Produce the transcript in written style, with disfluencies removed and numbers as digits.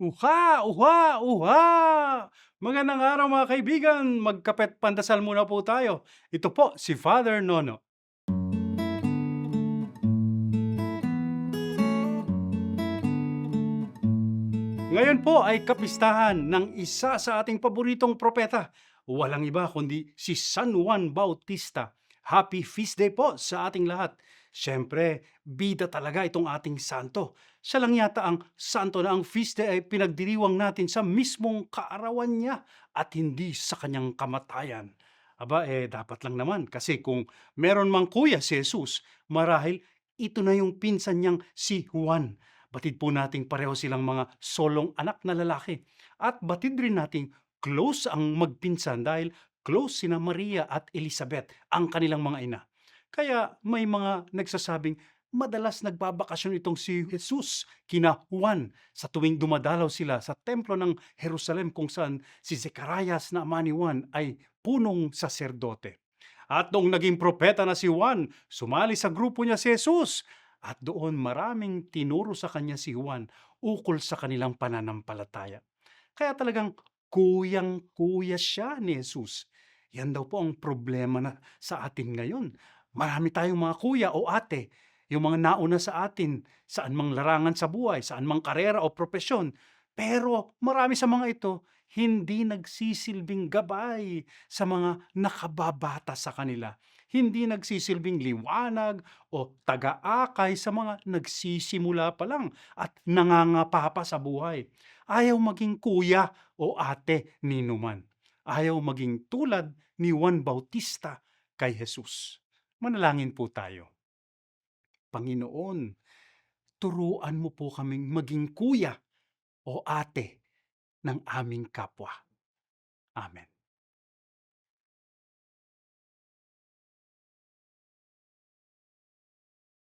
Uha, uha, uha! Magandang araw mga kaibigan, magkape't pandasal muna po tayo. Ito po si Father Nono. Ngayon po ay kapistahan ng isa sa ating paboritong propeta. Walang iba kundi si San Juan Bautista. Happy Feast Day po sa ating lahat. Siyempre, bida talaga itong ating santo. Siya lang yata ang santo na ang feast day ay pinagdiriwang natin sa mismong kaarawan niya at hindi sa kanyang kamatayan. Aba, dapat lang naman kasi kung meron mang kuya si Jesus, marahil ito na yung pinsan niyang si Juan. Batid po nating pareho silang mga solong anak na lalaki. At batid rin nating close ang magpinsan dahil close sina Maria at Elizabeth, ang kanilang mga ina. Kaya may mga nagsasabing madalas nagbabakasyon itong si Jesus kina Juan sa tuwing dumadalaw sila sa templo ng Jerusalem kung saan si Zacarias na ama ni Juan ay punong saserdote. At noong naging propeta na si Juan, sumali sa grupo niya si Jesus at doon maraming tinuro sa kanya si Juan ukol sa kanilang pananampalataya. Kaya talagang kuyang-kuya siya ni Jesus. Yan daw po ang problema na sa atin ngayon. Marami tayong mga kuya o ate, yung mga nauna sa atin, saan mang larangan sa buhay, saan mang karera o propesyon. Pero marami sa mga ito, hindi nagsisilbing gabay sa mga nakababata sa kanila. Hindi nagsisilbing liwanag o taga-akay sa mga nagsisimula pa lang at nangangapa pa sa buhay. Ayaw maging kuya o ate ni numan. Ayaw maging tulad ni Juan Bautista kay Jesus. Manalangin po tayo. Panginoon, turuan mo po kaming maging kuya o ate ng aming kapwa. Amen.